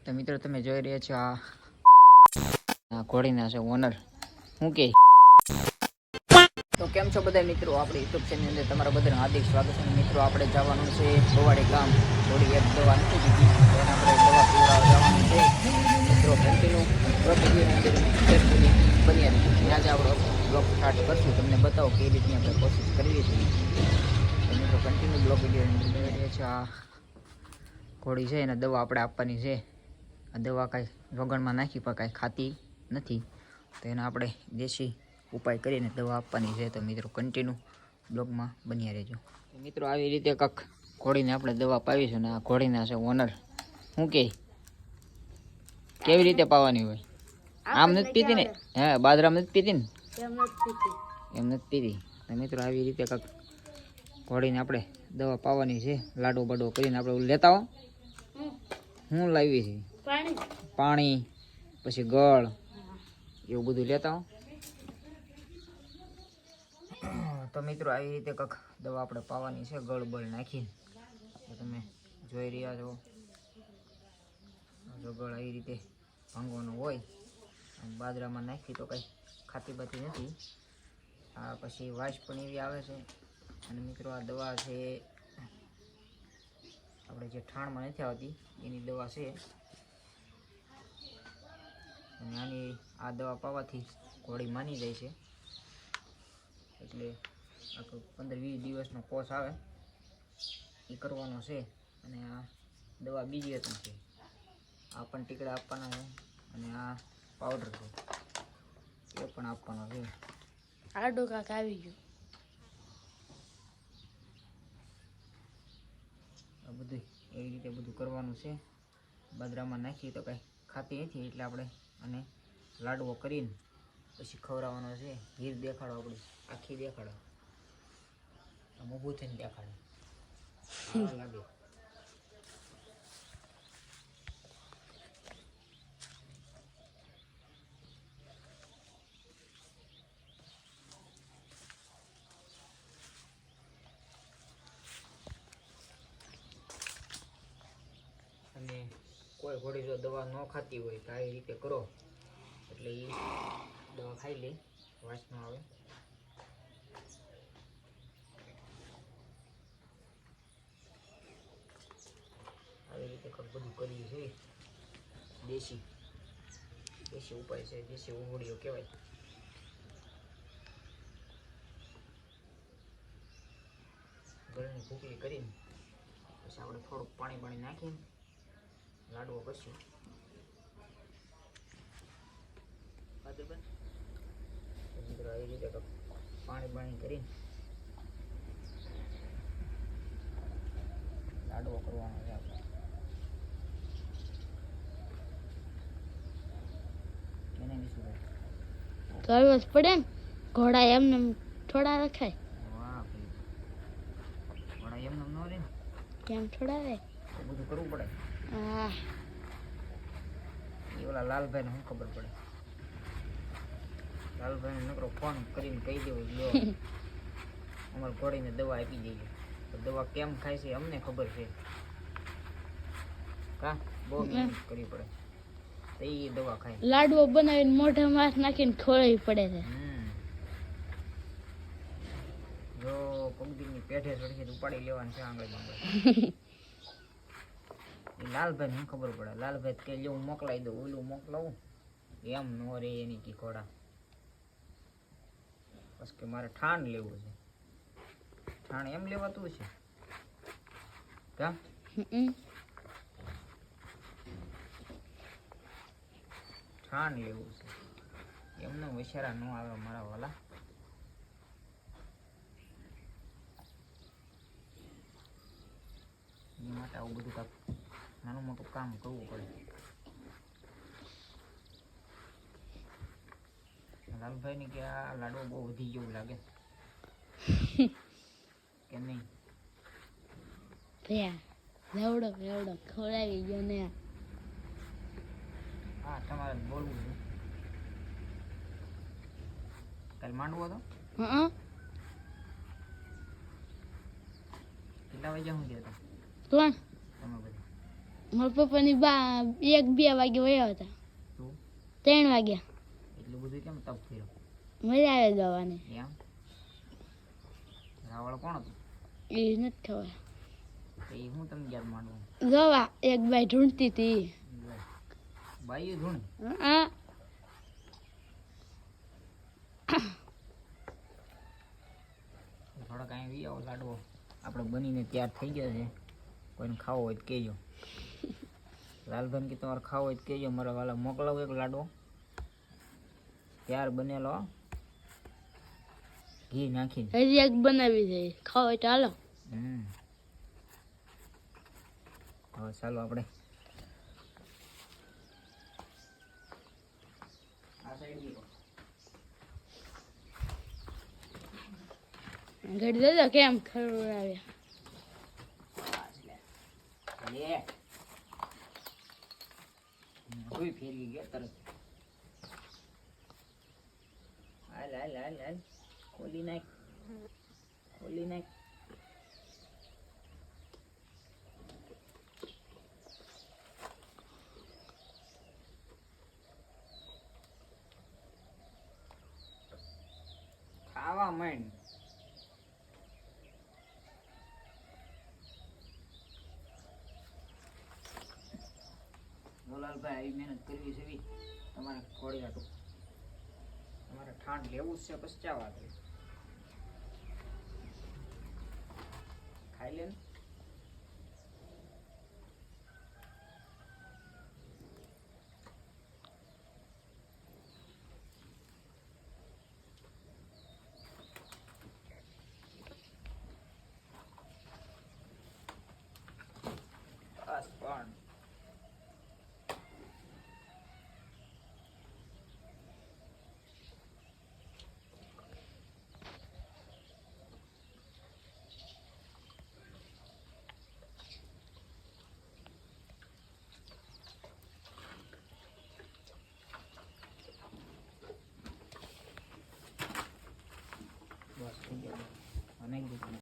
તો મિત્રો તમે જોઈ રહ્યા છો આ ઘોડીના છે ઓનર હું કે તો કેમ છો બધા મિત્રો આપણે યુટ્યુબ ચેનલ અંદર તમારા બધાનું હાર્દિક સ્વાગત છે મિત્રો આપણે જવાનું છે ગોવાડી ગામ થોડી એક દવા નથી દીધી તો આપણે દવા પીવડાવવા જવાનું છે મિત્રો કન્ટિન્યુ બની ત્યાં જ આપણો બ્લોગ સ્ટાર્ટ કરશું તમને બતાવો કઈ રીતની આપણે કોશિશ કરવી જોઈએ તો મિત્રો કન્ટિન્યુ બ્લોગ વિડીયો જોઈ રહ્યા છે આ ઘોડી છે એને દવા આપણે આપવાની છે આ દવા કાંઈ વગરમાં નાખી પણ કાંઈ ખાતી નથી તો એને આપણે દેશી ઉપાય કરીને દવા આપવાની છે તો મિત્રો કન્ટિન્યુ બ્લોગમાં બન્યા રહેજો મિત્રો આવી રીતે કાંક ઘોડીને આપણે દવા પાવીશું ને આ ઘોડીના છે ઓનર શું કે કેવી રીતે પાવાની હોય આમ નથી પીતી ને હે બાજરામ નથી પીતી ને એમ નથી પીતી તો મિત્રો આવી રીતે કાંક ઘોડીને આપણે દવા પાવાની છે લાડો બાડો કરીને આપણે લેતા હો હું લાવી છે પાણી પછી ગળ એવું બધું લેતા હો તો મિત્રો આવી રીતે કંઈક દવા આપણે પાવાની છે ગળ બળ નાખીને તમે જોઈ રહ્યા છો જો ગળ આવી રીતે ભાંગવાનો હોય બાજરામાં નાખી તો કંઈ ખાતી બાતી નથી આ પછી વાસ પણ એવી આવે છે અને મિત્રો આ દવા છે આપણે જે ઠાણમાં નથી આવતી એની દવા છે અને આની આ દવા પાવાથી ઘોડી માની જાય છે એટલે આખો 15-20 દિવસનો કોર્સ આવે એ કરવાનો છે અને આ દવા બીજી હતી છે આ પણ ટીકડા આપવાના છે અને આ પાવડર છે એ પણ આપવાનો છે આડો કાક આવી ગયો આ બધું એવી રીતે બધું કરવાનું છે બાજરામાં નાખી તો કાંઈ ખાતી નથી એટલે આપણે અને લાડવો કરીને પછી ખવડાવવાનો છે હીર દેખાડો આપણે આખી દેખાડો આમ ઊભું થઈને દેખાડો લાગે અને કોઈ ઘોડી જો દવા ન ખાતી હોય તો આવી રીતે કરો એટલે એ દવા ખાઈ લે વાસ ન આવે આવી રીતે બધું કર્યું છે દેશી દેશી ઉપાય છે દેશી ઓગળીઓ કહેવાય ગળની ભૂકલી કરીને પછી આપણે થોડુંક પાણી નાખીને લાડવો કરશું મિત્રો આવી રીતે પાણી કરીને લાડવો કરવાનો છે આપણે એને બી શું કરવો જ પડે ને ઘોડા એમને થોડા રખાય વાહ ભાઈ ઘોડા એમને ન રહે ને કેમ થોડા રહે બધું કરવું પડે હા એ ઓલા લાલભાઈને શું ખબર પડે લાલભાઈને નકરો ફોન કરીને કહી દેવો લો અમારે ઘોડીને દવા આપી દઈએ તો દવા કેમ ખાય છે અમને ખબર છે કા બહુ મહેનત કરવી પડે તો એ દવા ખાય લાડવો બનાવીને મોઢા માસ નાખીને ખોળવી પડે છે જો પગદીની પેઠે ચડશે તો ઉપાડી લેવાનું છે આંગળી બાંગળી લાલભાઈ ને ખબર પડે લાલભાઈ કે હું મોકલાવી દઉં ઓલું મોકલાવું એમ નો રે એની કી ઘોડા બસ કે મારે ઠાણ લેવું છે ઠાણ એમ લેવાતું છે કા ઠાણ લેવું છે એમને વિચારા ન આવે મારા વાલા એ માટે આવું બધું કાંક નાનું મોટું કામ કરવું પડે લાલભાઈ ને કે આ લાડવો બહુ વધી જેવું લાગે કે નહીં લેવડો ખવડાવી ગયો ને હા તમારે બોલવું છે કાલે માંડવો હતો કેટલા વાગ્યા સુધી હતા કોણ તમે બધા મારા પપ્પાની બા 1-2 વાગે વયા હતા. તું 3 વાગ્યા. એટલું બધું કેમ તપ કર્યો? મજા આવે દવાની. એમ રાવળ કોણ હતું? એ નથી ખબર. એ હું તમને યાદ માંડવું? દવા એક બાઈ ઢૂંઢતી હતી. બાઈ ધૂણ હા થોડા કાંઈ વી આવો લાડવો આપણે બનીને તૈયાર થઈ ગયો છે. કોઈને ખાવો હોય તો કહેજો. લાલભાઈ કે તમારે ખાવો હોય તો કહેજો, મારા વાલા મોકલાવો એક લાડવો તૈયાર બનેલો ઘી નાખીને. હજી એક બનાવી છે, ખાઓ એટલે હાલો. હવે ચાલો આપણે આ સાઈડ ગયો. ઘડી દેજો કેમ ખવડાવ્યા. કોઈ ફેરવી ગયો તરત. હાલ હાલ હાલ હાલ ખોલી નાખ, ખોલી નાખ. ખાવા માંડ. ગોલાલભાઈ આવી મહેનત કરવી છે એવી તમારે થોડી હાટું. તમારે ઠાંડ લેવું જ છે પછી ચા વાત રહી. ખાઈ લે ને. બસ પણ